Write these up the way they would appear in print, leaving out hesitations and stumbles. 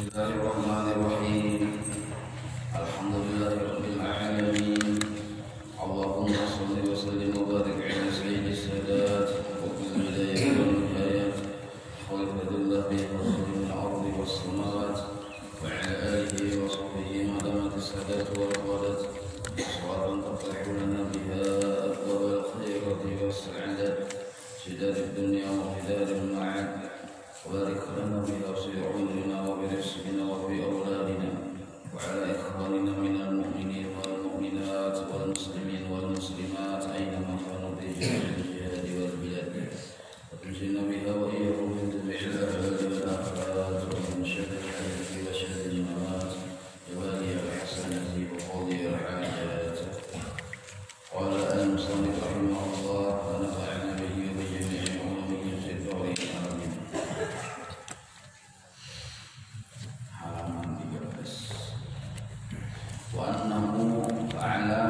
Bismillahirrahmanirrahim. Alhamdulillahirabbil alamin. Allahumma shalli wa sallim wa barik ala sayyidis sadat wa kulli wilayatin wa nihayat khalifadillah bi rasulil ardi was samawat wa ala alihi wa sahbihi ma damat as-sadat wal qadat salatan taflihuna biha abwabal khairati was sa'adat sidar ad-dunya wa hidar al-ma'ad وبارك لنا بأوصي عمرنا وبرزقنا وفي أولادنا وعلى إخواننا من المؤمنين والمؤمنات والمسلمين والمسلمات أينما كانوا في الجهاد والبلاد وتنجنا بها وإياهم من جميع الأهوال والآفات ومن شر الحياة وشر الممات جوالي الحسنة وقضي الحاجات. قال المصنف رحمه الله ونفعنا به وبجميع علومه في الدارين آمين. وأنه تعالى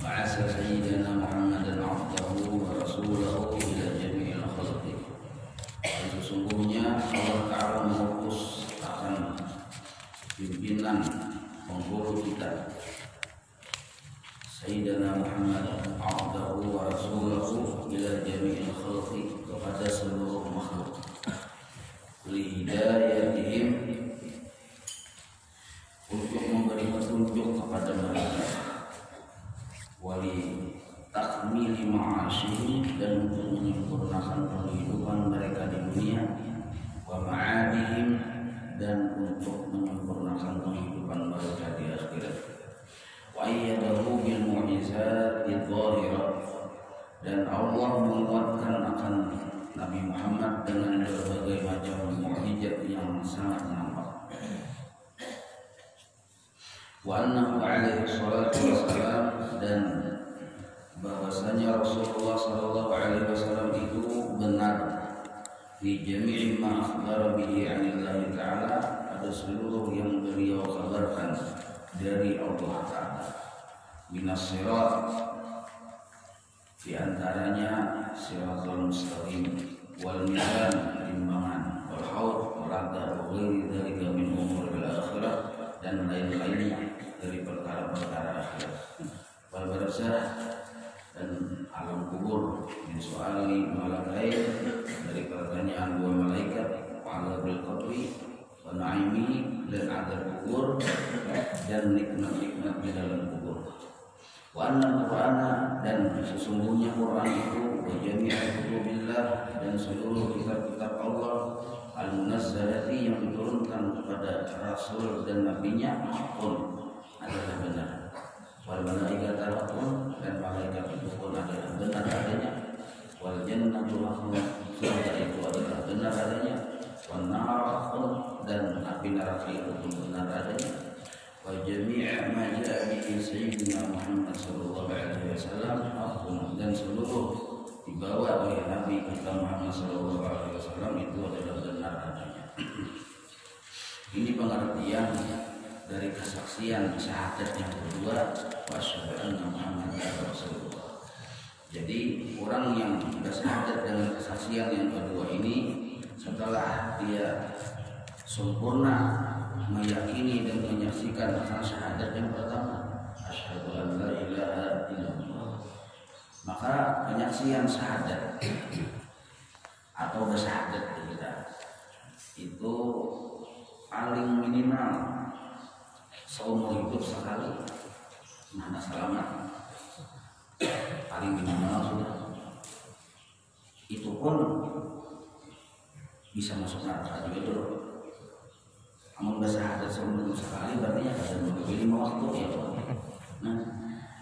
بعث سيدنا محمدا عبده ورسوله إلى جميع الخلق. Sesungguhnya Allah Ta'ala mengutus akan pimpinan pengguru kita Sayyidina Muhammad abdahu wa rasulahu ila jami'il khalqi, kepada seluruh makhluk, li hidayatihim, untuk memberi petunjuk kepada mereka, wali takmili ma'asyihim, dan untuk menyempurnakan penghidupan mereka di dunia, wa ma'adihim, dan untuk menyempurnakan penghidupan mereka di akhirat, wa ayyadahu bil mu'jizati dhahirah, dan Allah menguatkan akan Nabi Muhammad dengan berbagai macam mukjizat yang sangat nampak. Wa annahu alaihi salatu wassalam, dan bahwasanya Rasulullah sallallahu alaihi wasallam itu benar di jami'i ma akhbara bihi 'anillahi ta'ala, ada seluruh yang beliau kabarkan dari Allah Ta'ala, minas sirat, di antaranya siratul mustaqim, wal mizan, timbangan, wal haud, telaga, wa ghairi dzalika min umuril akhirah, dan lain-lainnya dari perkara-perkara akhirat, wal barzakh, dan alam kubur, min su'ali malakain, dari pertanyaan dua malaikat, wa adzabil qabri, wa na'imi, dan azab kubur, dan nikmat-nikmat di dalam kubur. Wa anna Qur'ana, dan sesungguhnya Quran itu, wa jami'a kutubillah, dan seluruh kitab-kitab Allah al-munazzalati, yang diturunkan kepada Rasul dan Nabinya, pun adalah benar. Wal malaikatu pun, dan malaikat itu pun adalah benar adanya. Wal jannatu lahum, surga itu adalah benar adanya. Wan nar pun, dan api neraka itu pun benar adanya. Wa jami'a ma ja'a bihi sayyidina Muhammad sallallahu alaihi wasallam haqqun, dan seluruh dibawa oleh Nabi kita Muhammad sallallahu alaihi wasallam itu adalah benar adanya. Ini pengertian dari kesaksian syahadat yang kedua, wa asyhadu anna Muhammadar Rasulullah. Jadi orang yang bersyahadat dengan kesaksian yang kedua ini, setelah dia sempurna meyakini dan menyaksikan akan syahadat yang pertama, asyhadu an la ilaha illallah, maka penyaksian syahadat atau bersyahadat kita itu paling minimal seumur hidup sekali, mana selamat, paling minimal sudah, itu pun bisa masuk neraka juga dulu. Namun bersyahadat seumur hidup sekali berarti ada lebih 5 waktu ya. Nah,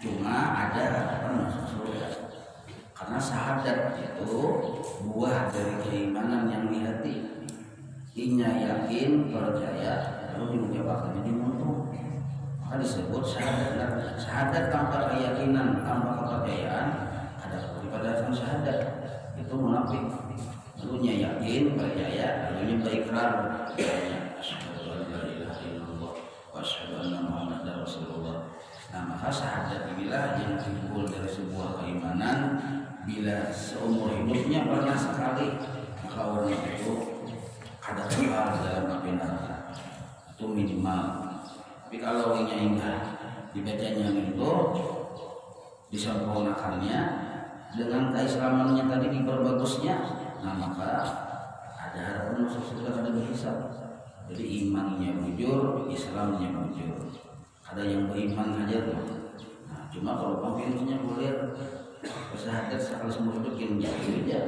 cuma ada harapan masuk surga, karena syahadat itu buah dari keimanan yang di hati. Inya yakin, percaya, lalu diucapkan jadi muntung, maka disebut syahadat. Syahadat tanpa keyakinan, tanpa kepercayaan, ada peribadatan syahadat itu munafik. Lalunya yakin, percaya, lalunya berikrar, asyhadu an la ilaha illallah wa asyhadu anna Muhammadar Rasulullah. Nah, maka syahadat inilah yang timbul dari sebuah keimanan. Bila seumur hidupnya pernah sekali, maka orang itu ada kekal dalam api neraka itu minimal. Tapi kalau wingnya indah dibacanya itu disempurnakannya dengan keislamannya tadi diperbagusnya, nah maka ada harapan masuk surga, ada berhisab. Jadi imannya bujur, Islamnya bujur. Ada yang beriman aja tuh. Nah, cuma kalau pemimpinnya boleh bersahadat sekali semua hidup yang jatuh aja.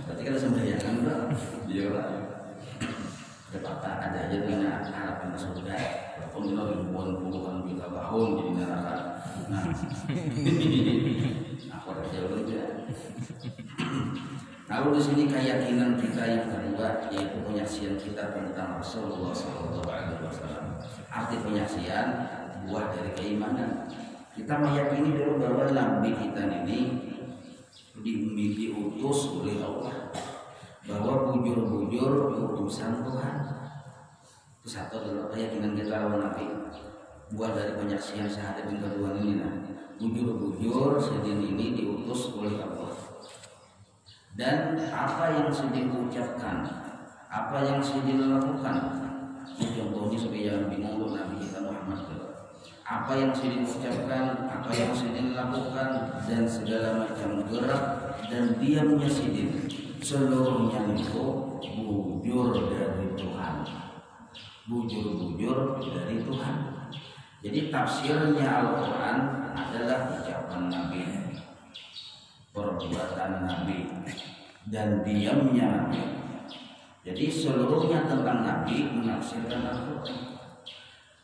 Berarti kan sembahyang bro, dia lah. Ada aja dengan harapan surga. Walaupun kita ribuan puluhan juta tahun jadi neraka. Nah, aku ada jauh juga. Lalu di sini keyakinan kita yang kedua yaitu penyaksian kita tentang Rasulullah SAW. Arti penyaksian buah dari keimanan. Kita meyakini dulu bahwa Nabi kita ini diutus oleh Allah, bahwa bujur-bujur utusan Tuhan. Itu satu adalah keyakinan kita bahwa Nabi. Buah dari penyaksian syahadat yang kedua ini, nah, bujur-bujur sedin ini diutus oleh Allah. Dan apa yang sedih ucapkan, apa yang sedih lakukan, contohnya supaya jangan bingung untuk Nabi kita Muhammad. Apa yang sedih ucapkan, apa yang sedih lakukan, dan segala macam gerak dan diamnya sedih, seluruhnya itu bujur dari Tuhan. Bujur-bujur dari Tuhan. Jadi tafsirnya Al-Quran adalah ucapan Nabi, perbuatan Nabi, dan diamnya Nabi. Jadi seluruhnya tentang Nabi menafsirkan Al-Quran.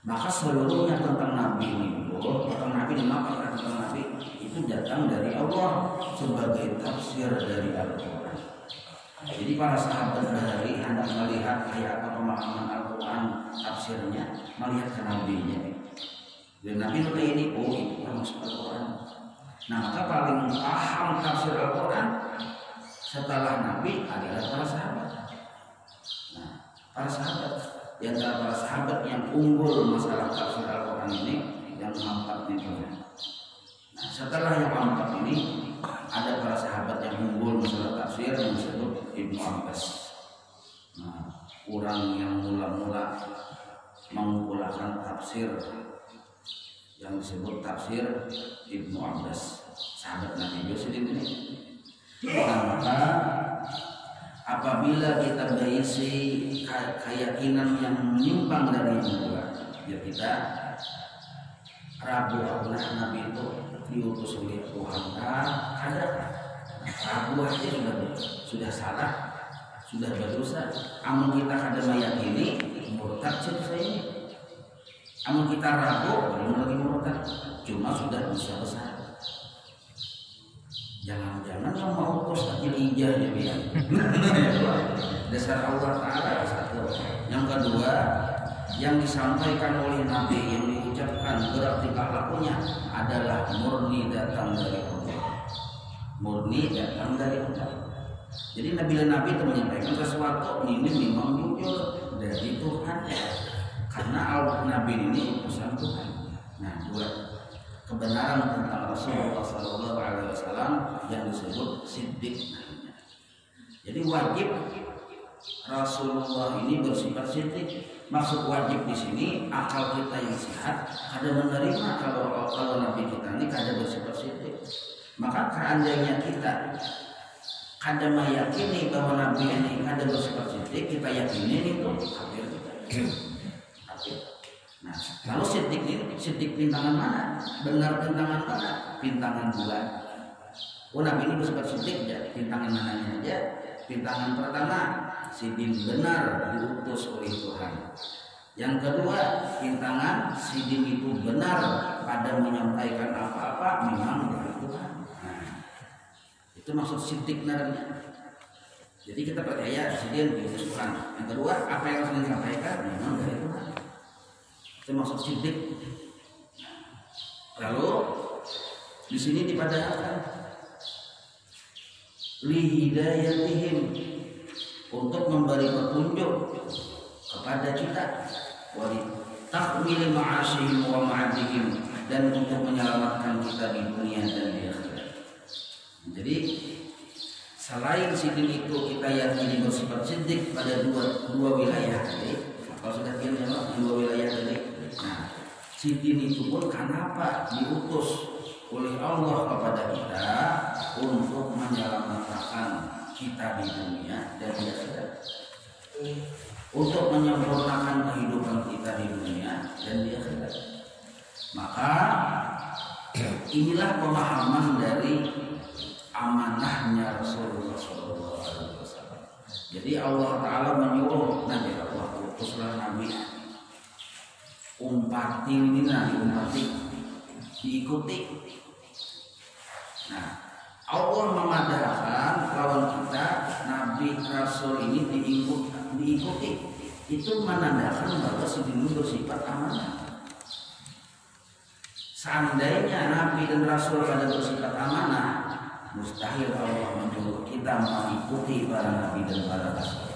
Maka seluruhnya tentang Nabi itu, tentang Nabi dan makna tentang Nabi itu datang dari Allah sebagai tafsir dari Al-Quran. Jadi para sahabat dari hendak melihat kayak apa pemahaman Al-Quran tafsirnya, melihat ke Nabi-nya. Dan Nabi itu ini, oh itu maksud Al-Quran. Nah maka paling paham tafsir Al-Quran setelah Nabi adalah para sahabat. Nah para sahabat, di antara para sahabat yang unggul masalah tafsir Al-Quran ini yang empat itu. Nah setelah yang empat ini ada para sahabat yang unggul masalah tafsir yang disebut Ibnu Abbas. Nah orang yang mula-mula mengumpulkan tafsir yang disebut tafsir Ibnu Abbas, sahabat Nabi Yusuf ini. Nah, maka apabila kita berisi keyakinan yang menyimpang dari yang dua, ya kita ragu apakah Nabi itu diutus oleh Tuhan. Ada ragu aja sudah salah, sudah berdosa. Amun kita kada meyakini murtad saya. Amun kita ragu belum lagi murtad, cuma sudah dosa besar. Jangan-jangan yang mau terus kecil ijah ya biar. Dasar Allah Ta'ala satu. Yang kedua, yang disampaikan oleh Nabi yang diucapkan gerak tingkah lakunya adalah murni datang dari Allah. Murni datang dari Allah. Jadi Nabi itu menyampaikan sesuatu ini memang jujur dari Tuhan ya. Karena Nabi ini utusan Tuhan. Nah, dua. Kebenaran tentang Rasulullah SAW yang disebut siddiq. Jadi wajib Rasulullah ini bersifat siddiq. Maksud wajib di sini akal kita yang sehat ada menerima kalau Nabi kita ini ada bersifat siddiq. Maka seandainya kita ada meyakini bahwa Nabi ini ada bersifat siddiq, kita yakini itu kafir kita. Nah, kalau siddiq pintangan mana? Benar pintangan mana? Pintangan dua. Oh Nabi ini bersifat siddiq ya, pintangan mananya aja? Pintangan pertama, siddiq benar diutus oleh Tuhan. Yang kedua, pintangan siddiq itu benar pada menyampaikan apa-apa memang dari Tuhan. Nah, itu maksud siddiq benar. Jadi kita percaya siddiq diutus Tuhan. Yang kedua, apa yang harus disampaikan memang dari Tuhan. Itu maksud siddiq. Lalu di sini dipadahkan lihidayatihim, untuk memberi petunjuk kepada kita, wali takmil ma'asyihim wa ma'adihim, dan untuk menyelamatkan kita di dunia dan di akhirat. Jadi Selain sidin itu kita yakini bersifat siddiq pada dua wilayah tadi. Kalau sudah diam dua wilayah tadi. Nah, sidin itu pun kenapa diutus oleh Allah kepada kita untuk menyelamatkan kita di dunia dan di akhirat, untuk menyempurnakan kehidupan kita di dunia dan di akhirat. Maka inilah pemahaman dari amanahnya Rasulullah SAW. Jadi Allah Ta'ala menyuruh Nabi Allah utuslah Nabi, umpati diikuti. Nah, Allah memadahkan lawan kita Nabi Rasul ini diikuti. Itu menandakan bahwa sidin bersifat amanah. Seandainya Nabi dan Rasul pada bersifat amanah, mustahil Allah menyuruh kita mengikuti para Nabi dan para Rasul.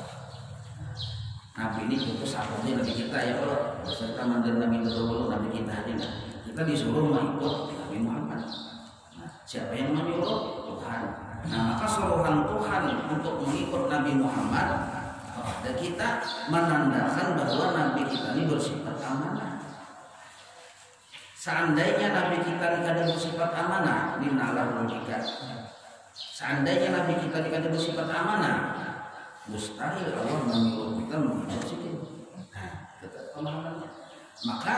Nabi ini putus akhirnya Nabi kita ya Allah, beserta mandan Nabi terdahulu Nabi kita aja. Kita disuruh mengikut Nabi Muhammad. Nah, siapa yang menyuruh? Tuhan. Nah, maka suruhan Tuhan untuk mengikut Nabi Muhammad kepada kita menandakan bahwa Nabi kita ini bersifat amanah. Seandainya Nabi kita dikatakan bersifat amanah, ini nalar logika. Seandainya Nabi kita dikatakan bersifat amanah, mustahil Allah menyuruh kita mengikuti sidin. Nah, tetap pemahamannya. Maka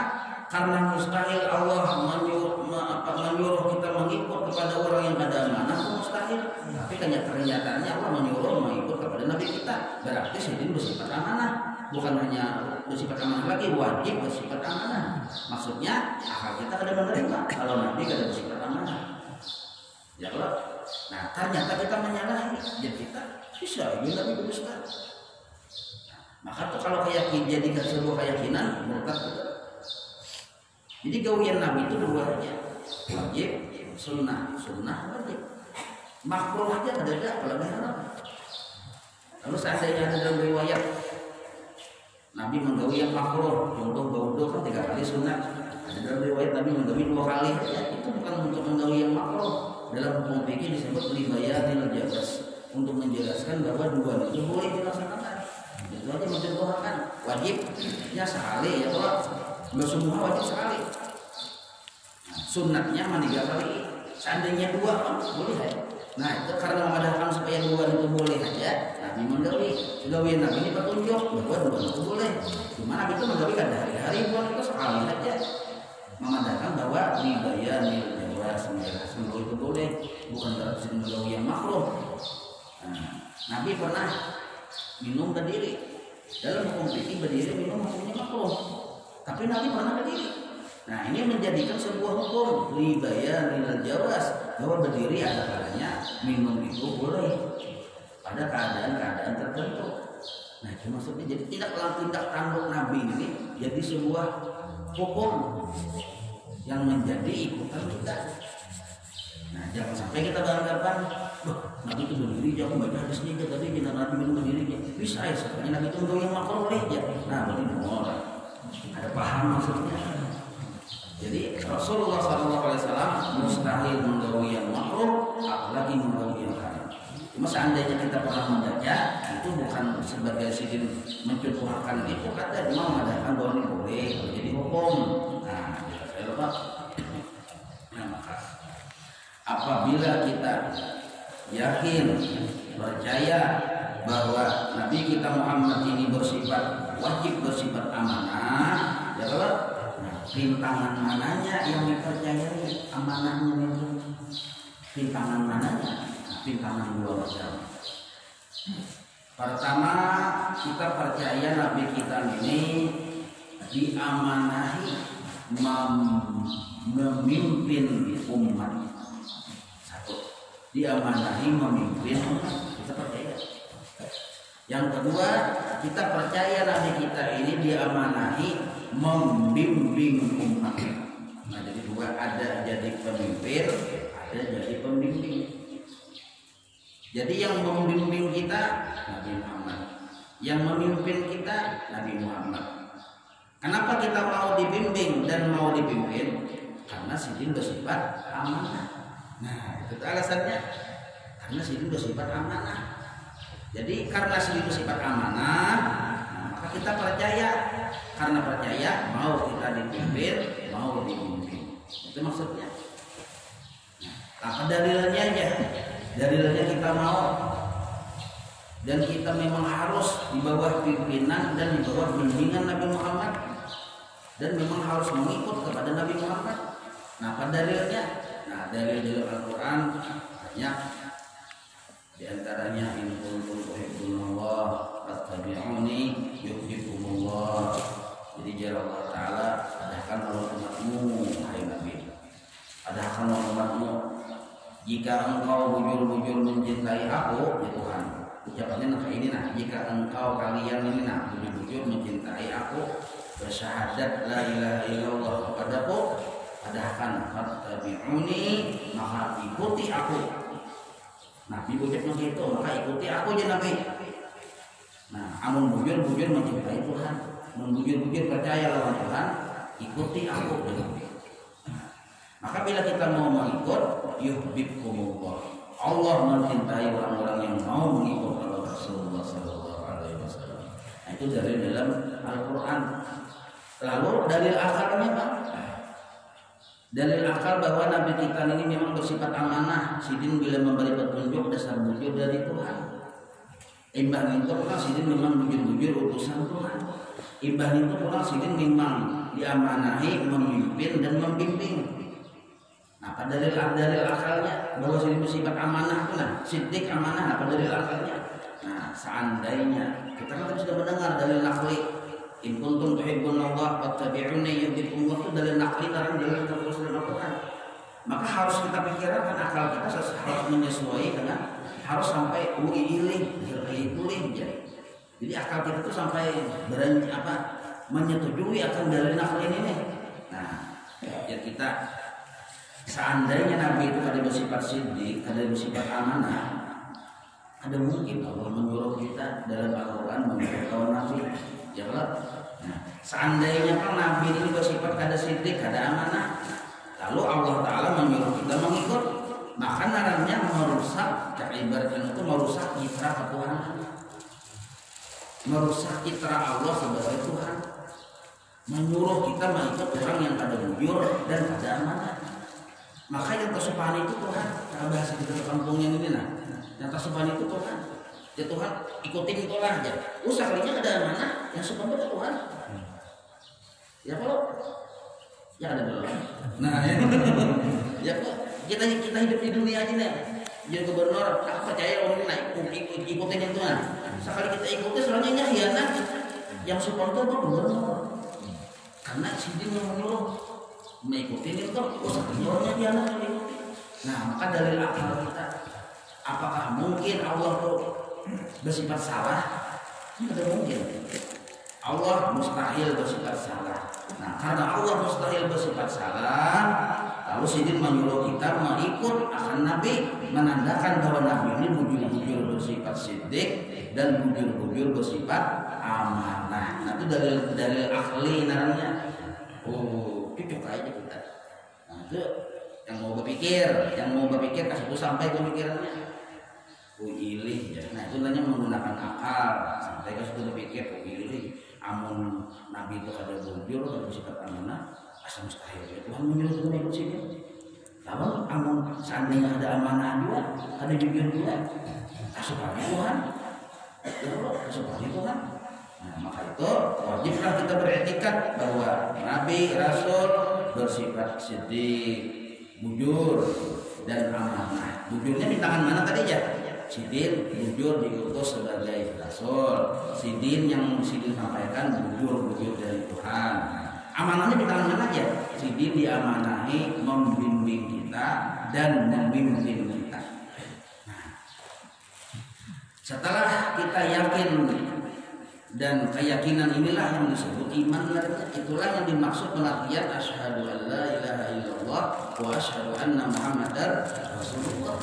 karena mustahil Allah menyuruh kita mengikut kepada orang yang ada amanah, mustahil. Tapi kenyataannya Allah menyuruh mengikut kepada Nabi kita. Berarti sidin bersifat amanah. Bukan hanya bersifat amanah lagi, wajib bersifat amanah. Maksudnya akal kita ada menerima kalau Nabi kada bersifat amanah. Ya Allah. Nah, ternyata kita menyalahi. Ya kita bisa ini Nabi berusaha. Maka tuh kalau keyakinan jadikan sebuah keyakinan murtad. Jadi gawian Nabi itu dua aja, wajib, sunnah wajib. Makruh aja ada apalagi haram. Lalu seandainya ada dalam riwayat Nabi menggawi yang makruh, contoh gaudho kan 3 kali sunat. Ada dalam riwayat Nabi menggawi 2 kali saja, itu bukan untuk menggawi yang makruh. Dalam hukum fikih disebut libayanil jawaz, untuk menjelaskan bahwa dua itu boleh dilaksanakan. Itu aja mencontohkan wajibnya sekali ya Allah, nggak semua wajib sekali. Nah, sunatnya mah 3 kali, seandainya 2 kan boleh ya. Nah itu karena memadahkan supaya 2 itu boleh aja, Nabi menggawi. Gawian Nabi ini petunjuk bahwa 2 itu boleh. Cuma Nabi itu menggawi kan hari-hari, bukan itu sekali aja. Memadahkan bahwa libayanil jawaz, menjelaskan bahwa itu boleh, bukan berarti menggawi yang makruh. Nah, Nabi pernah minum berdiri. Dalam hukum fikih berdiri minum hukumnya makruh. Tapi Nabi pernah berdiri. Nah ini menjadikan sebuah hukum libayanil jawaz, bahwa berdiri ada kalanya minum itu boleh pada keadaan-keadaan tertentu. Nah itu maksudnya, jadi tindak tanduk Nabi ini jadi sebuah hukum yang menjadi ikutan kita. Nah jangan sampai kita beranggapan Nabi itu berdiri, jangan baca hadisnya aja tadi kita Nabi minum berdiri aja bisa ya, sebenarnya Nabi itu yang makruh boleh aja. Nah berarti orang ada paham maksudnya. Jadi Rasulullah SAW mustahil menggawi yang makruh, apalagi menggawi yang haram. Cuma seandainya kita pernah membaca, itu bukan sebagai sidin mencontohkan itu kata, cuma mengadakan bahwa ini boleh, jadi hukum. Nah, saya lupa. Nah, maka apabila kita yakin, percaya bahwa Nabi kita Muhammad ini bersifat wajib, bersifat amanah, ya kalau rintangan mananya yang dipercayai amanahnya itu? Rintangan mananya? Rintangan 2 macam. Pertama, kita percaya Nabi kita ini diamanahi memimpin umat. 1. Diamanahi memimpin umat. Kita percaya. Yang kedua, kita percaya Nabi kita ini diamanahi membimbing umat. Nah jadi 2, ada jadi pemimpin, ada jadi pembimbing. Jadi yang membimbing kita Nabi Muhammad, yang memimpin kita Nabi Muhammad. Kenapa kita mau dibimbing dan mau dipimpin? Karena sidin bersifat amanah. Nah itu alasannya. Karena sidin bersifat amanah. Jadi karena sidin bersifat amanah, maka kita percaya. Karena percaya mau kita dipimpin, mau dipimpin. Itu maksudnya. Apa dalilnya aja? Dalilnya kita mau dan kita memang harus di bawah pimpinan dan di bawah bimbingan Nabi Muhammad dan memang harus mengikut kepada Nabi Muhammad. Nah, apa dalilnya? Nah, dalil Al-Quran banyak. Di antaranya in kuntum tuhibbunallah fattabi'uni yuhibbukumullah. Jadi jalla Allah Ta'ala, adakan umatmu hai Nabi, adakan umatmu, jika engkau bujur-bujur mencintai aku, ya Tuhan. Ucapannya nah ini nah, jika engkau kalian ini nah bujur-bujur mencintai aku, bersyahadat la ilaha illallah kepadaku, adakan fattabi'uni, maka ikuti aku. Nabi bujur begitu, maka ikuti aku ya Nabi. Nah, amun bujur-bujur mencintai Tuhan, amun bujur-bujur percaya lawan Tuhan, ikuti aku ya Nabi. Maka bila kita mau mengikut, yuhibbukumullah. Allah mencintai orang-orang yang mau mengikut Rasulullah sallallahu alaihi wasallam. Nah, itu dari dalam Al-Qur'an. Lalu dalil akalnya Pak? Dalil akal bahwa Nabi kita ini memang bersifat amanah. Sidin bila memberi petunjuk dasar bujur dari Tuhan. Imbah itu pula sidin memang bujur-bujur utusan Tuhan. Imbah itu pula sidin memang diamanahi memimpin dan membimbing. Apa dalil akalnya bahwa sidin bersifat amanah itu nah, siddiq amanah, apa dalil akalnya? Nah, seandainya kita kan sudah mendengar dalil akli, in kuntum tuhibbunallah fattabi'uni yuhibbukumullah, itu dalil akli dalam dalil terus dalam Al-Qur'an. Maka harus kita pikirkan akal kita harus menyesuaikan dengan harus sampai uilih jadi akal kita itu sampai berani menyetujui akan dalil akli ini nih. Nah, ya kita seandainya Nabi itu ada bersifat siddiq, ada bersifat amanah, ada mungkin Allah menyuruh kita dalam Al-Quran mengikut kawan Nabi. Ya kan? Nah, seandainya kan Nabi ini bersifat ada siddiq, ada amanah, lalu Allah Ta'ala menyuruh kita mengikut, maka naranya merusak, ibaratnya itu merusak citra ketuhanan, merusak citra Allah sebagai Tuhan, menyuruh kita mengikut orang yang ada bujur dan ada amanah. Maka yang tersupan itu Tuhan. Kalau bahasa kita kampungnya ini nah, yang tersupan itu Tuhan. Ya Tuhan ikutin Tuhan aja. Sekalinya ada amanah yang supan itu Tuhan. Ya kalau ya ada dulu. Nah, ya kok kita hidup di dunia aja nih. Jadi gubernur, aku percaya orang ini ikutin yang Tuhan. Sekali kita ikuti selanjutnya hianat. Yang supan itu gubernur. Karena sidin yang menyuruh mengikuti itu usahanya dia mengikuti. Nah, maka dalil akal kita, apakah mungkin Allah itu bersifat salah? Tidak mungkin. Allah mustahil bersifat salah. Nah, karena Allah mustahil bersifat salah, lalu sidin menyuruh kita mengikut akan Nabi, menandakan bahwa Nabi ini bujur-bujur bersifat siddiq dan bujur-bujur bersifat amanah. Nah, itu dalil akli namanya. Cucuk aja kita. Nah, itu yang mau berpikir kasih itu sampai pemikirannya. Ilih ya. Nah, itu namanya menggunakan akal. Sampai kasih itu berpikir ilih. Amun Nabi itu ada bujur, ada bersifat amanah, asal mustahil ya. Tuhan menyuruh kita ikut sini. Lalu amun seandainya ada amanah juga, ada bujur juga, asupannya Tuhan. Asupannya Tuhan. Nah, maka itu wajiblah kita beretikat bahwa Nabi Rasul bersifat siddiq, bujur dan amanah. Bujurnya di tangan mana tadi ya? Sidin bujur diutus sebagai Rasul. Sidin yang sidin sampaikan bujur dari Tuhan. Amanahnya di tangan mana aja? Sidin diamanahi membimbing kita dan membimbing kita. Nah, setelah kita yakin dan keyakinan inilah yang disebut iman. Itulah yang dimaksud pengertian asyhadu an la ilaha illallah wa asyhadu anna muhammadar rasulullah.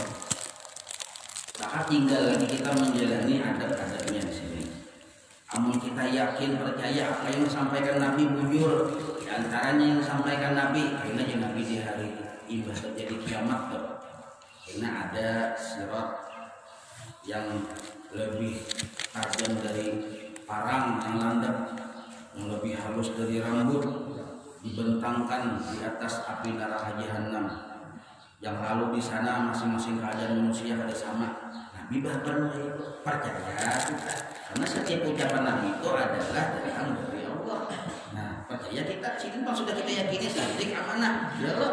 Maka tinggal lagi kita menjalani adab-adabnya di sini. Amun kita yakin percaya apa yang disampaikan Nabi bujur, di antaranya yang disampaikan Nabi, karena Nabi di hari ibadah terjadi kiamat tuh. Karena ada sirat yang lebih tajam dari parang yang landap, yang lebih halus dari rambut, dibentangkan di atas api neraka jahanam, yang lalu di sana masing-masing keadaan manusia ada sama. Nabi bahkan percaya kita, karena setiap ucapan Nabi itu adalah dari Allah. Nah, percaya kita, sini sudah kita yakini sidik amanah, ya Allah.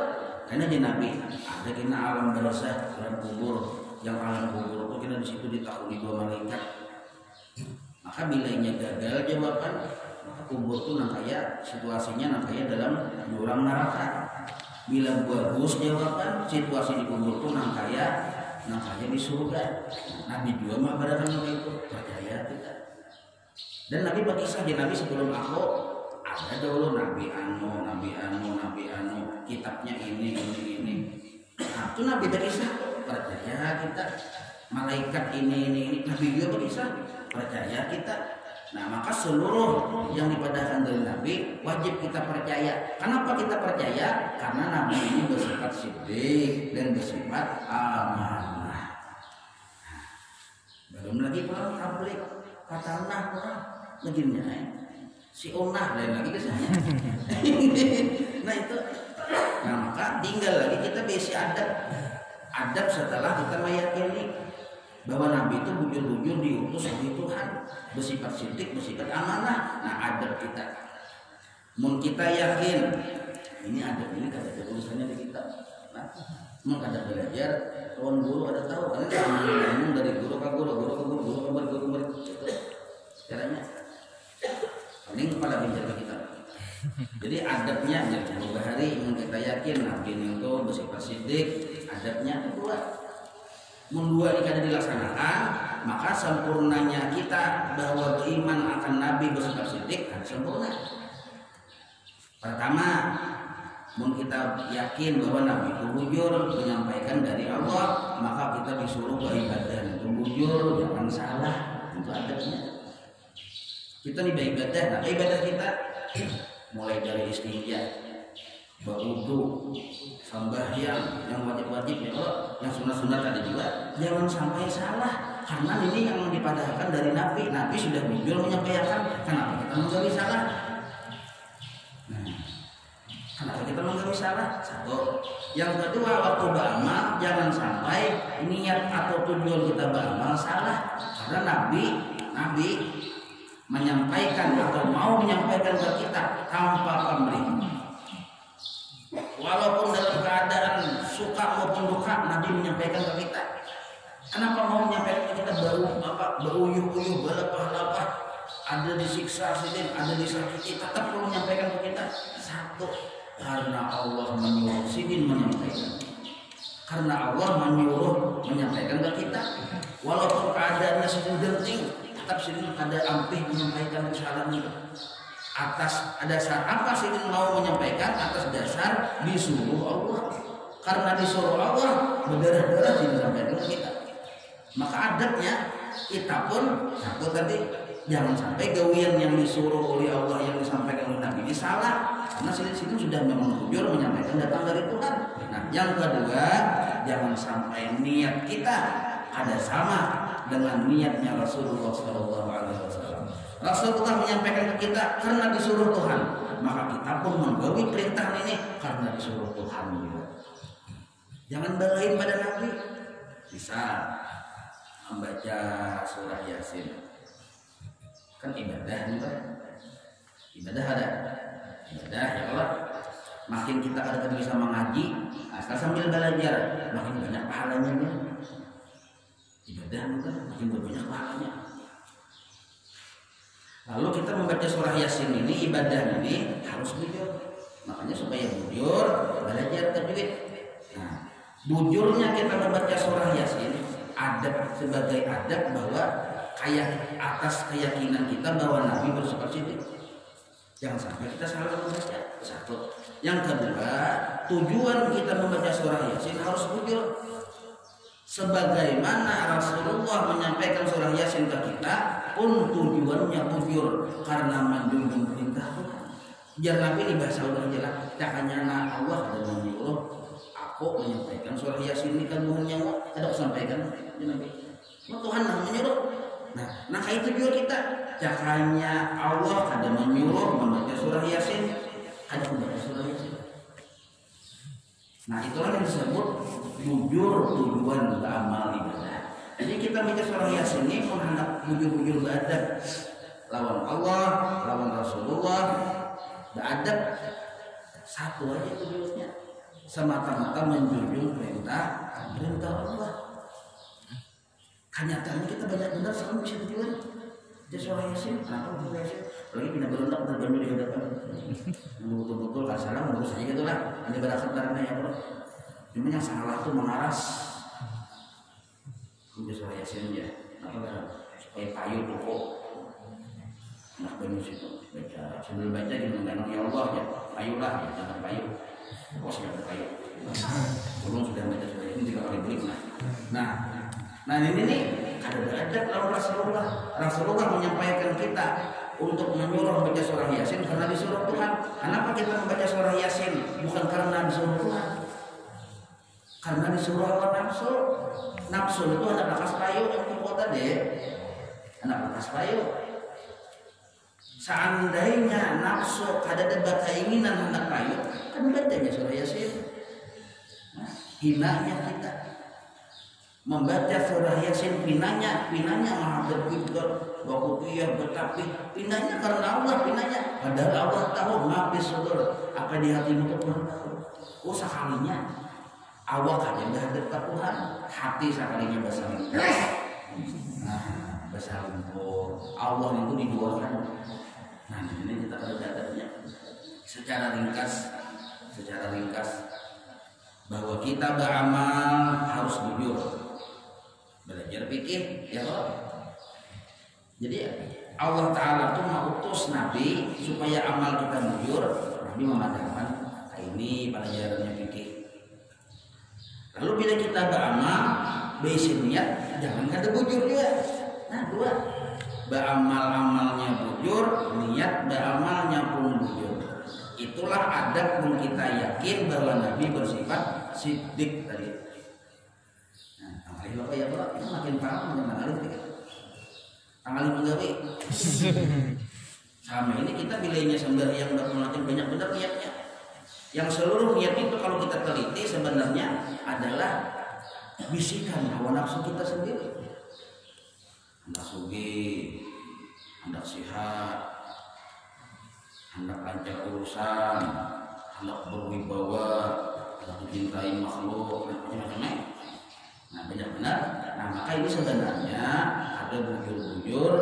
Karena di Nabi ada kena alam barzah, alam kubur, yang alam kubur itu kena di situ ditakuti 2 malaikat. Maka bilainya gagal jawaban, maka kubur itu nakaya situasinya nakaya dalam jurang neraka. Bila bagus jawaban, situasi di kubur itu nakaya di surga. Nabi juga mah pada itu percaya kita. Dan Nabi berkisah di Nabi sebelum aku ada dulu Nabi anu, kitabnya ini. Nah, itu Nabi berkisah percaya kita. Malaikat ini Nabi juga berkisah percaya kita. Nah, maka seluruh yang dipadahkan dari Nabi wajib kita percaya. Kenapa kita percaya? Karena Nabi ini bersifat siddiq dan bersifat amanah. Belum lagi kalau tablik katanah orang begini si onah lain lagi ke sana. Nah itu. Nah, maka tinggal lagi kita besi adab setelah kita meyakini bahwa Nabi itu bujur-bujur diutus oleh Tuhan, bersifat siddiq, bersifat amanah. Nah, adab kita, mun kita yakin ini adab ini kata ada tulisannya di kitab. Nah, mun kada belajar, kawan guru ada tahu karena ngomong dari guru ke guru. Caranya paling kepala bicara kita. Jadi adabnya ya hari yang kita yakin Nabi itu bersifat siddiq, adabnya kedua. Mun dua ini kada dilaksanakan, maka sempurnanya kita bahwa beriman akan Nabi bersifat siddiq kan sempurna. Pertama, mun kita yakin bahwa Nabi itu bujur menyampaikan dari Allah, maka kita disuruh beribadah itu bujur, jangan salah. Itu adabnya. Kita nih beribadah, nah ibadah kita mulai dari istinja, berwudu, sembahyang, yang wajib-wajib ya Allah, yang sunat-sunat ada juga, jangan sampai salah. Karena ini yang dipadahkan dari Nabi. Nabi sudah bujur menyampaikan, kenapa kita menggawi salah? Nah, kenapa kita menggawi salah? Satu. Yang kedua, waktu beramal jangan sampai niat atau tujuan kita beramal salah. Karena Nabi menyampaikan atau mau menyampaikan ke kita tanpa pamrih. Walaupun dalam keadaan suka maupun duka, Nabi menyampaikan ke kita. Kenapa mau menyampaikan ke kita beruyuh-uyuh, berlepah-lepah, ada disiksa sidin, ada disakiti, tetap mau menyampaikan ke kita? Satu, karena Allah menyuruh sidin menyampaikan. Karena Allah menyuruh menyampaikan ke kita. Walaupun keadaannya sedang genting, tetap sidin ada ampih menyampaikan kesalahan itu. Atas dasar apa sidin mau menyampaikan? Atas dasar disuruh Allah. Karena disuruh Allah, berdarah-darah disampaikan ke kita. Maka adabnya kita pun satu tadi jangan sampai gawian yang disuruh oleh Allah yang disampaikan oleh Nabi ini salah. Karena sidin sudah memang jujur menyampaikan datang dari Tuhan. Nah, yang kedua, jangan sampai niat kita ada sama dengan niatnya Rasulullah SAW. Rasulullah menyampaikan ke kita karena disuruh Tuhan, maka kita pun menggawi perintah ini karena disuruh Tuhan juga. Jangan balain pada Nabi. Bisa membaca surah Yasin, kan ibadah juga. Ibadah ada, ibadah ya Allah. Makin kita ada bisa mengaji, asal sambil belajar, makin banyak pahalanya. Ibadah juga makin banyak pahalanya. Lalu kita membaca surah Yasin ini, ibadah ini harus bujur. Makanya supaya bujur, belajar tajwid. Nah, bujurnya kita membaca surah Yasin, adab sebagai adab bahwa kayak atas keyakinan kita bahwa Nabi bersifat siddiq. Jangan sampai kita salah membaca. Satu. Yang kedua, tujuan kita membaca surah Yasin harus bujur. Sebagaimana Rasulullah menyampaikan surah Yasin ke kita pun tujuannya bujur karena menjunjung perintah Tuhan. Biar Nabi ini bahasa udah jelas. Takanya Allah ada menyuruh aku menyampaikan surah Yasin ini kan Tuhan yang ada sampaikan Nabi. Tuhan nah menyuruh. Nah itu juga kita. Cakanya Allah kada menyuruh membaca surah Yasin, kada membaca surah Yasin. Nah itulah yang disebut bujur tujuan beramal ibadah. Jadi kita baca surah Yasin ini pun hendak bujur-bujur beradab lawan Allah, lawan Rasulullah, beradab satu aja tujuannya, semata-mata menjunjung perintah Allah. Kenyataannya kita banyak benar selalu bisa tujuan. Jadi surah Yasin, kenapa surah Yasin? Lagi pindah berontak berbantu di hadapan. Betul-betul kalau salah ngurus aja gitu lah. Ini berakhir karena ya bro. Cuma yang salah tuh mengaras. Udah surah Yasin aja. Apa kan? Supaya payu pokok. Nah banyak situ baca. Sebelum baca di mengenang ya Allah ya. Payulah ya, jangan payu. Kok sudah payu. Belum sudah baca surah Yasin 3 kali beli. Nah ini nih ada beradab lawan Rasulullah. Rasulullah menyampaikan kita untuk menyuruh membaca surah Yasin karena disuruh Tuhan. Kenapa kita membaca surah Yasin? Bukan karena disuruh Tuhan. Karena disuruh hawa nafsu. Nafsu itu ada bakas payu yang kota deh. Anak bakas payu. Seandainya nafsu ada keinginan hendak payu, kan bacanya surah Yasin. Nah, hinanya kita membaca surah Yasin, pinanya maha berpikir wakutiyah bertapih, pinanya karena Allah, pinanya padahal Allah tahu ngapis sudur apa di hatimu itu Tuhan tahu. Oh sekalinya awak aja berhadap ke Tuhan, hati sekalinya bersaling. Nah bersaling Allah itu diduakan. Nah ini kita belajarnya secara ringkas bahwa kita beramal harus jujur. Belajar fikih ya Allah. Jadi Allah Ta'ala itu mengutus Nabi supaya amal kita jujur. Nabi mengatakan ini pelajarannya fikih. Lalu bila kita beramal basic niat jangan ada bujur juga. Nah dua, beramal-amalnya bujur, niat beramalnya pun bujur. Itulah adab yang kita yakin bahwa Nabi bersifat siddiq tadi. Bapak ya Pak, itu makin paham makin mengalir kita. Tanggalin penggawe. Sama ini kita bilainya sembahyang bermulatin banyak benar niatnya. Yang seluruh niat itu kalau kita teliti sebenarnya adalah bisikan hawa nafsu kita sendiri. Hendak sugih, hendak sehat, hendak lancar urusan, hendak berwibawa, hendak mencintai makhluk, macam-macam. Nah banyak benar. Nah maka ini sebenarnya ada bujur-bujur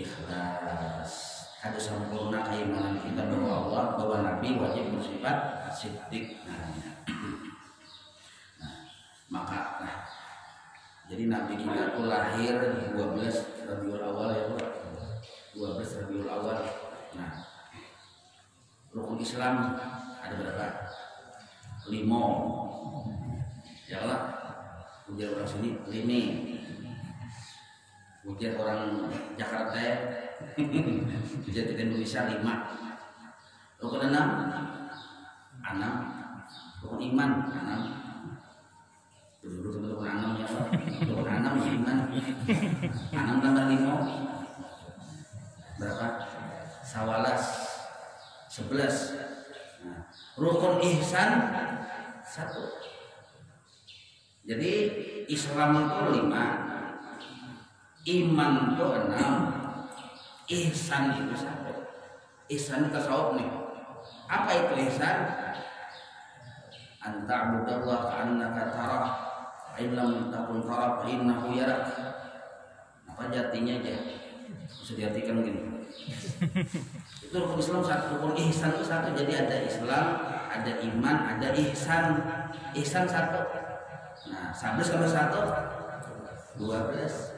ikhlas, ada sempurna keimanan kita bahwa Allah, bahwa Nabi wajib bersifat siddiq. Maka jadi Nabi kita itu lahir 12 Rabiul Awal ya Pak. 12 Rabiul Awal. Nah rukun Islam ada berapa? 5. Ya Allah, ujar orang sini 5, ujar orang Jakarta ya, ujar kita Indonesia 5, rukun 6, rukun iman 6, rukun 6 ya Allah, rukun 6 iman, 6 tambah 5, berapa? Sawalas 11, nah, rukun ihsan 1. Jadi Islam itu 5, iman itu 6, ihsan itu 1. Ihsan itu tasawuf nih. Apa itu ihsan? Anta'budallaha ka'annaka tarah, fa in lam takun tarah fa innahu yarak. Apa jatinya aja? Bisa diartikan gini. Itu rukun Islam 1, rukun ihsan itu 1. Jadi ada Islam, ada iman, ada ihsan. Ihsan 1. Nah, 11 tambah 1 12.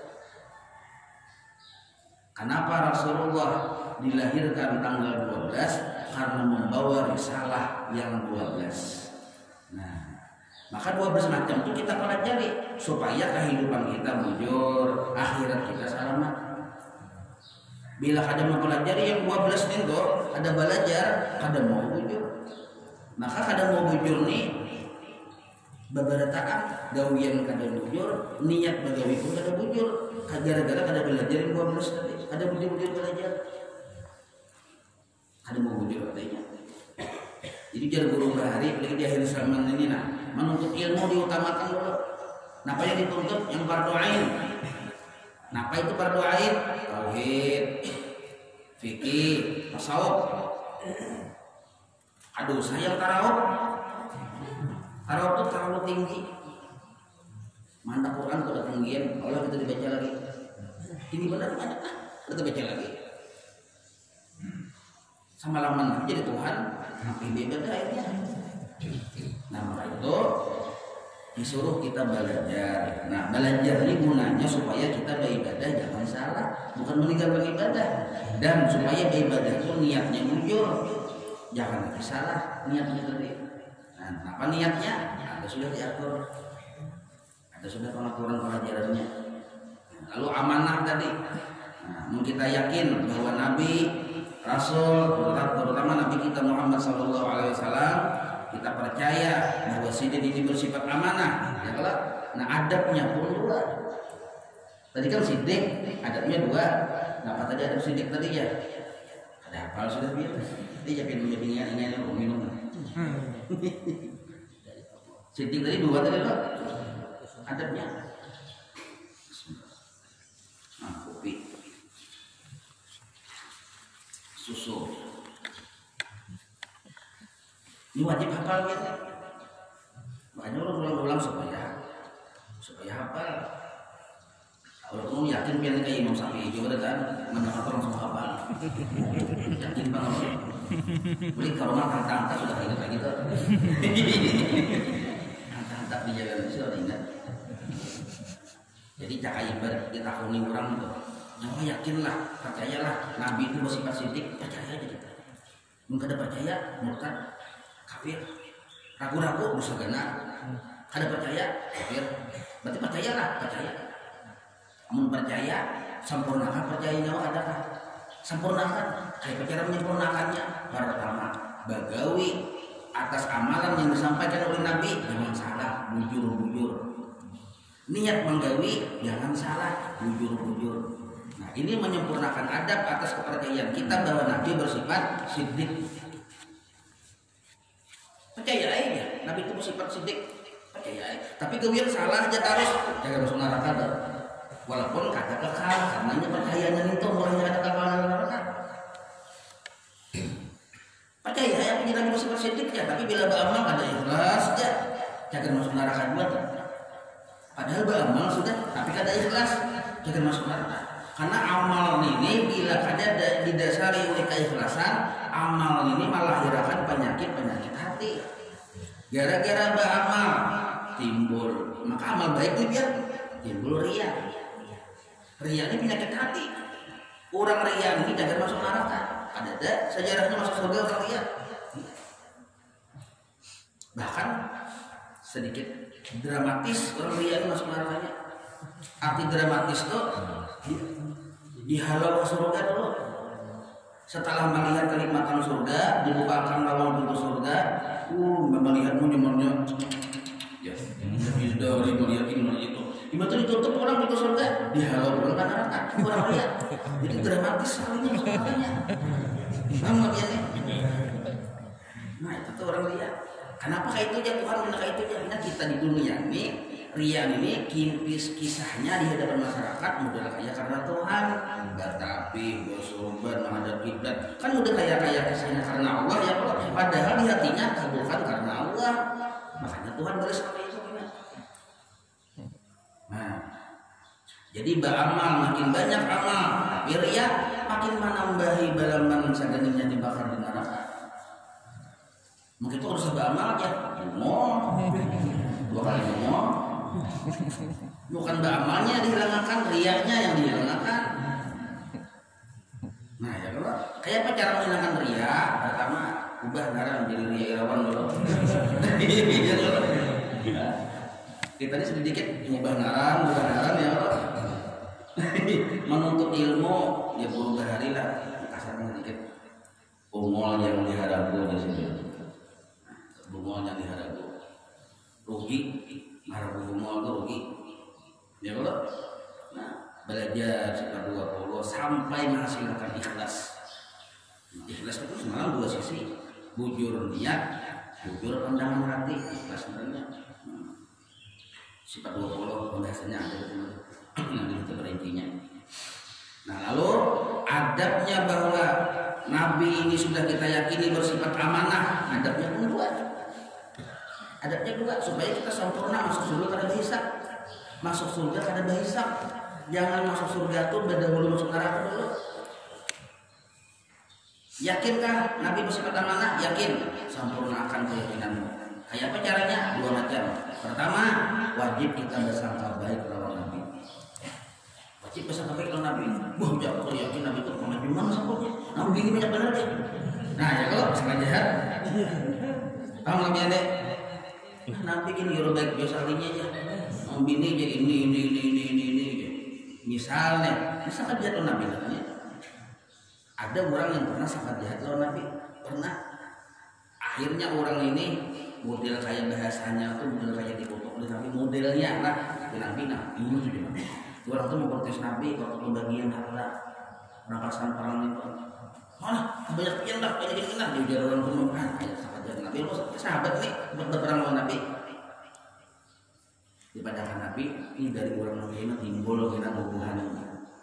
Kenapa Rasulullah dilahirkan tanggal 12? Karena membawa risalah yang 12. Nah, maka 12 macam itu kita pelajari supaya kehidupan kita bujur, akhirat kita selamat. Bila ada mempelajari yang 12 itu, ada belajar, ada mau bujur. Maka kada mau bujur nih babarataan gawian kada bujur, niat bagawi pun kada bujur, gara-gara kada belajar 12 tadi, ada bujur-bujur belajar, ada mau bujur adanya. Jadi jar guru bahari di akhir zaman ini menuntut ilmu diutamakan dulu. Napa yang dituntut? Yang fardu ain. Napa itu fardu ain? Tauhid, fikih, tasawuf. Aduh, sayang tarawih. Tarawih itu terlalu tinggi. Mantap Quran sudah tinggian, Allah kita dibaca lagi. Tinggi benar mana? Kita baca lagi. Sama lama jadi Tuhan, makin beda akhirnya. Nah maka itu disuruh kita belajar. Nah belajar ini gunanya supaya kita beribadah jangan salah, bukan meninggalkan ibadah. Dan supaya beribadah itu niatnya jujur, jangan salah niatnya tadi. Nah apa niatnya? Ada sudah diatur, ada sudah pengaturan pelajarannya. Lalu amanah tadi. Nah, kita yakin bahwa Nabi, Rasul, terutama Nabi kita Muhammad SAW, kita percaya bahwa siddiq ini bersifat amanah, ya kalau. Nah adabnya pun dua. Tadi kan siddiq, adabnya dua. Nah apa tadi adab siddiq tadi ya? Ada hafal sudah biar. Dia jadi ingat-ingat minum. Siddiq tadi dua tadi loh. Adabnya. Nah kopi, susu. Ini wajib hafal ya. Makanya ulang-ulang supaya hafal. Kalau kamu yakin pian kayak Imam Syafi'i juga kan, mendengar orang semua hafal. Yakin banget. Beli ke rumah tantang sudah ingat lagi tuh. Tantang di jalan itu sudah ingat. Jadi cakap ibarat kita kuni orang itu. Nyawa yakinlah, percayalah. Nabi itu bersifat siddiq, percaya aja kita. Mungkin ada percaya, murtad, kafir, ragu-ragu dosa gana. Kada percaya, kafir. Berarti percayalah, percaya. Amun percaya, sempurnakan percayanya adakah? Sempurnakan. Kayak cara menyempurnakannya. Pertama, bagawi atas amalan yang disampaikan oleh Nabi jangan salah, bujur-bujur. Niat menggawi jangan salah, bujur-bujur. Nah, ini menyempurnakan adab atas kepercayaan kita bahwa Nabi bersifat siddiq. Percaya aja, Nabi itu bersifat siddiq. Percaya aja. Tapi gawian salah aja terus, jangan masuk neraka. Walaupun kata kekal, karena percayaan itu mulai ada kekal neraka. Percaya ya punya Nabi bersifat siddiq ya, tapi bila beramal ada ikhlas ya, jangan masuk neraka juga. Padahal beramal sudah, tapi kada ikhlas, jangan masuk neraka. Karena amal ini bila kada didasari oleh keikhlasan, amal ini melahirkan penyakit-penyakit hati. Gara-gara beramal timbul, maka amal baik itu biar timbul riya. Riya ini penyakit hati. Orang riya ini jangan masuk neraka. Ada sejarahnya masuk surga orang riya. Bahkan sedikit dramatis orang riya ini masuk nerakanya. Arti dramatis itu dihalau ke surga dulu. Setelah melihat kenikmatan surga, dibukakan lawang pintu surga, melihat munculnya ya, dari melihat ini itu. Tiba-tiba ditutup orang pintu surga, dihalau dulu ke neraka. Orang riya. Jadi dramatis sekali masuk nerakanya. Paham ya nih? Nah itu tuh orang riya. Kenapa kayak itu aja Tuhan minta kayak itu aja? Karena kita di dunia ini riya ini kisahnya di hadapan masyarakat mudah kaya karena Tuhan, bertapi, bersorban, menghadap kiblat. Kan udah kaya kisahnya karena Allah ya Allah. Padahal di hatinya kabulkan karena Allah. Makanya Tuhan balas apa itu? Nah, jadi beramal makin banyak amal, tapi riya makin menambahi balaman saganinya dibakar di neraka. Mungkin itu harus beramal aja, dua kali bukan beramalnya dihilangkan, riyanya yang dihilangkan. Nah ya kalau kayak apa cara menghilangkan riya? Pertama ubah garam jadi riya irawan dulu. Kita ini sedikit ubah garam ya Allah. Menuntut ilmu ya buru bahari lah, kasarnya sedikit bungol yang dihadapu di sini. Bungol yang dihadapu. rugi, marah bumol itu rugi. Ya kalau, nah belajar sifat 20 sampai menghasilkan ikhlas. Ikhlas itu semalam dua sisi, bujur niat, bujur pandangan hati, ikhlas sebenarnya. Sifat 20 pembahasannya ada nanti kita berincinya. Nah lalu adabnya bahwa Nabi ini sudah kita yakini bersifat amanah, adabnya pun dua. Adabnya dua supaya kita sempurna masuk surga kada hisab. Masuk surga kada hisab. Jangan masuk surga tuh dahulu masuk neraka dulu. Yakinkah Nabi bersifat amanah? Yakin. Sempurnakan keyakinanmu. Kayak apa caranya? Dua macam. Pertama, wajib kita bersangka baik lawan Nabi. Wajib bersangka baik lawan Nabi. Wah, jangan yakin Nabi itu pemajuan sempurna. Nabi ini banyak benar deh. Nah, ya kalau bersangka jahat. Paham lagi adek? Nabi ini yoro baik biasa linya aja. Bini aja ini. Misalnya jahat lawan Nabi katanya. Ada orang yang pernah sangat jahat lawan Nabi, pernah. Akhirnya orang ini model kayak bahasanya tuh model kayak dikutuk oleh Nabi, modelnya lah bina-bina ini tuh gimana? Orang tuh memprotes Nabi waktu pembagian harta rampasan perang itu. Mana banyak pian dah, banyak ini lah diujar orang tuh kayak sahabat jahat Nabi, lo sahabat nih buat berperang lawan Nabi. Di pandangan Nabi ini dari orang Nabi ini timbul kena hubungan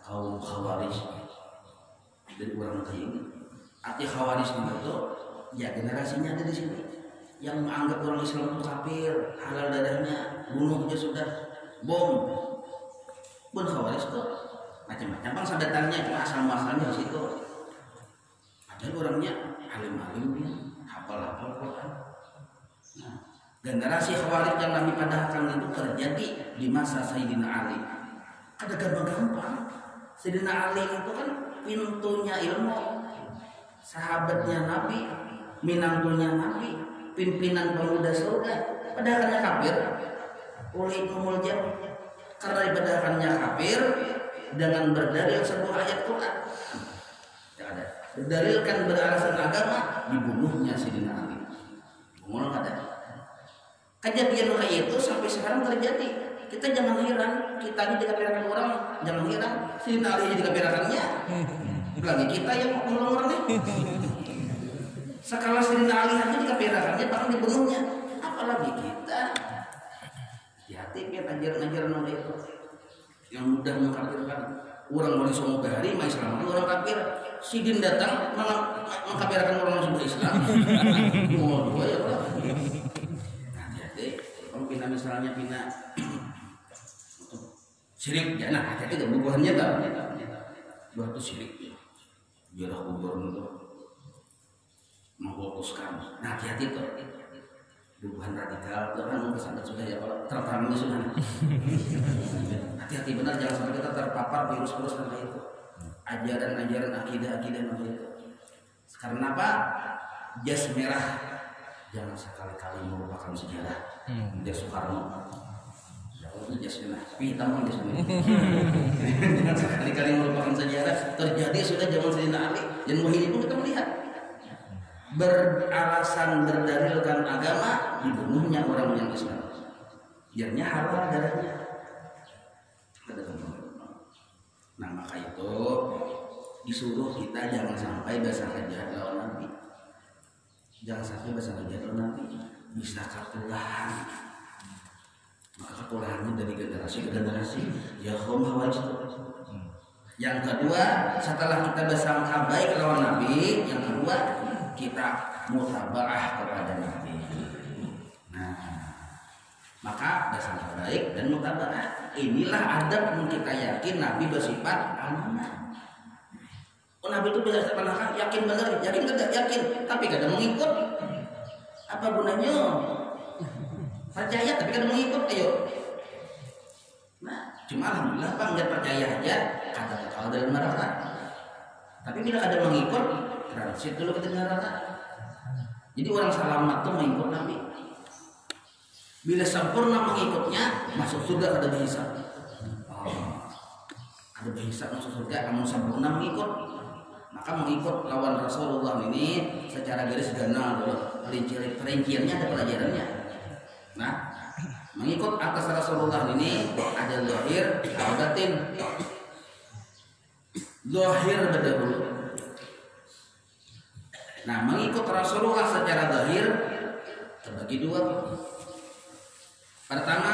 kaum Khawarij. Dari orang kayak ini, arti Khawarij itu ya generasinya ada di sini yang menganggap orang Islam itu kafir, halal darahnya, bunuh aja sudah, bom. Pun Khawarij itu macam-macam bang sabetannya, cuma asal muasalnya di situ. Ada orangnya alim-alim, hafal-hafal Quran. Nah, generasi Khawarij yang Nabi padahkan itu terjadi di masa Sayyidina Ali. Ada gampang-gampang. Sayyidina Ali itu kan pintunya ilmu, sahabatnya Nabi, minantunya Nabi, pimpinan pemuda surga, padahalnya kafir. Oleh Ibnu Jam karena padahalnya kafir dengan berdalil sebuah ayat Quran. Tidak ada. Berdalilkan beralasan agama, dibunuhnya Sayyidina Ali. Ngomong ada. Kejadian kayak itu sampai sekarang terjadi. Kita jangan heran, kita ini dikafirkan orang, jangan heran. Sayyidina Ali jadi dikafirkannya. Lagi kita yang mau nolong orang nih. Sekala Sayyidina Ali aja dikafirkannya, bahkan dibunuhnya. Apalagi kita. Hati-hati biar ajaran-ajaran oleh itu yang mudah mengkafirkan. Orang mau disomong bahari, ma Islam orang kafir. Sidin datang mengkafirkan orang yang Islam. Mau dua ya Allah. Hati-hati, kalau pindah misalnya pindah syirik, ya nah hati-hati itu bubuhannya tak. Buah itu syirik. Jarah kubur itu memfokuskan. Nah hati-hati tuh. Bubuhan radikal itu kan kesadaran sudah ya kalau terpahami sudah. Hati-hati benar jangan sampai kita terpapar virus-virus kayak itu. Ajaran-ajaran akidah-akidah macam itu. Karena apa? Jas merah jangan sekali-kali merupakan sejarah. Jas Soekarno. Itu jas merah. Tapi hitam kan jas merah. Jangan sekali-kali merupakan sejarah. Terjadi sudah zaman Sayyidina Ali. Dan Muhyiddin pun kita melihat. Beralasan berdalilkan agama dibunuhnya orang yang Islam. Biarnya halal darahnya. Nah maka itu disuruh kita jangan sampai bersangka jahat lawan Nabi. Jangan sampai bersangka jahat lawan Nabi. Bisa ketulahan. Maka ketulahannya dari generasi ke generasi. Ya kaum Khawarij. Yang kedua, setelah kita bersangka baik lawan Nabi, yang kedua kita mutabaah kepada Nabi. Nah, maka bersangka baik dan mutabaah. Inilah adab yang kita yakin Nabi bersifat amanah. Oh Nabi itu bisa sepanahkan yakin benar, yakin tidak yakin, tapi kadang mengikut. Apa gunanya? Percaya tapi kadang mengikut, ayo. Nah, cuma alhamdulillah bang nggak percaya aja kata kalau dalam neraka. Tapi bila ada mengikut, transit dulu ke neraka. Jadi orang selamat tuh mengikut Nabi. Bila sempurna mengikutnya, masuk surga ada hisab. Ada hisab masuk surga, kamu sempurna mengikut. Maka mengikut lawan Rasulullah ini secara garis ganal dulu. Perinciannya ada pelajarannya. Nah, Rasulullah ini ada zahir, ada batin. Zahir berdahulu. Nah, mengikut Rasulullah secara zahir terbagi dua. Pertama,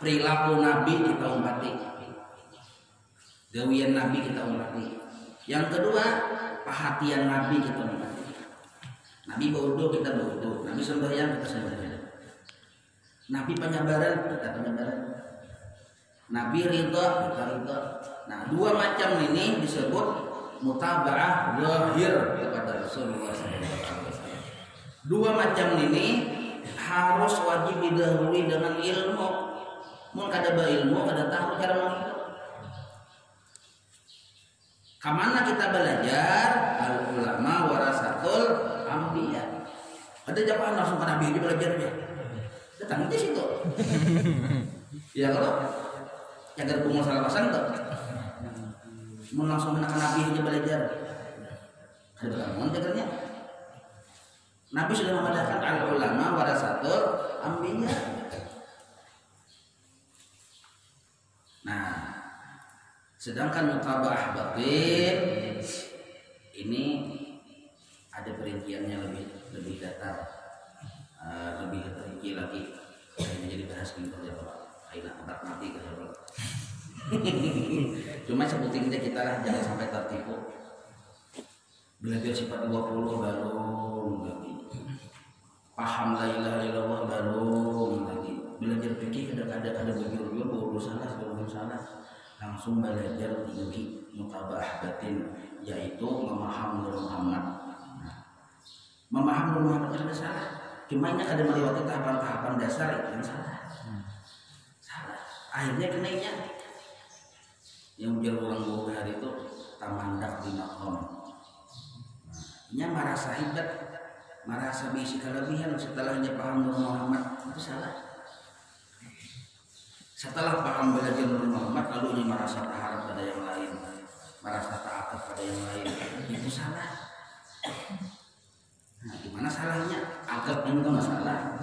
perilaku Nabi kita umpati, gawian Nabi kita umpati. Yang kedua, perhatian Nabi kita umpati. Nabi berwudu kita berwudu, Nabi sembahyang kita sembahyang. Nabi penyabaran kita penyabaran. Nabi ridha kita ridha. Nah, dua macam ini disebut mutaba'ah zahir kepada Rasulullah SAW. Dua macam ini harus wajib didahului dengan ilmu. Mun kada berilmu kada tahu cara menghidup. Kamana kita belajar? Al ulama warasatul anbiya. Ada jawaban langsung ke Nabi aja belajarnya. Datang di situ. Ya kalau jaga kumul salah pasang tuh. Mun langsung ke Nabi aja belajar. Ada bangun jagarnya. Nabi sudah mengadakan al ulama warasatul anbiya. Nah, sedangkan mutaba'ah batin ini ada perinciannya lebih datar, lebih terperinci lagi. Ini jadi bahas kita ya Pak. Aina tempat mati kan ya Pak. Cuma sebutinnya kita lah jangan sampai tertipu. Belajar sifat 20 baru lagi. Paham la ilaha illallah baru lagi. Belajar fikih kadang-kadang ada bujur-bujur salah. Langsung belajar tinggi mutaba'ah batin, yaitu memaham Nur Muhammad. Memaham Nur Muhammad itu salah. Cuma ini ada melewati tahapan-tahapan dasar itu yang salah. Akhirnya kenainya yang berulang ulang hari itu tamandak di makom. Nya merasa hebat, merasa bisi kelebihan setelahnya paham Nur Muhammad itu salah. Setelah paham belajar Nur Muhammad lalu dia merasa taharap pada yang lain, merasa taat pada yang lain, itu salah. Nah, gimana salahnya? Agak itu masalah.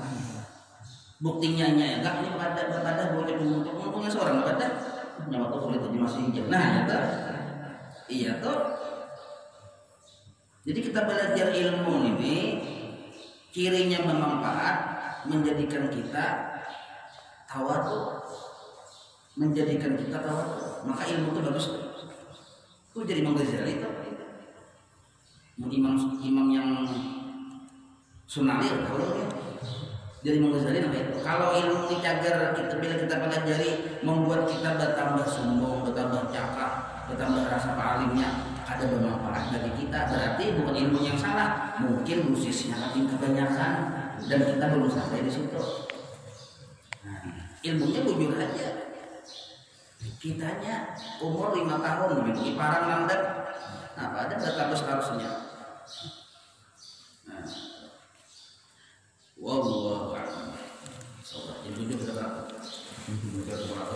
Buktinya ya, agak ini pada boleh menguntungnya seorang pada nyawa tuh kulit aja masih hijau. Nah, itu iya tuh. Jadi kita belajar ilmu ini cirinya bermanfaat, menjadikan kita tawadhu. Menjadikan kita tawadhu, maka ilmu itu bagus. Itu jadi Imam Ghazali itu. Imam yang Sunalir tahu ya. Jadi Imam Ghazali namanya itu. Kalau ilmu ini cagar kita bila kita pelajari membuat kita bertambah sombong, bertambah cakap, bertambah rasa alimnya, ada bermanfaat bagi kita. Berarti bukan ilmu yang salah, mungkin dosisnya makin kebanyakan dan kita belum sampai di situ. Nah, ilmunya bujur aja. Kitanya umur 5 tahun bikin parang landap, apa ada harusnya. Nah, wallahu a'lam. Sobat yang jujur berapa? Berapa?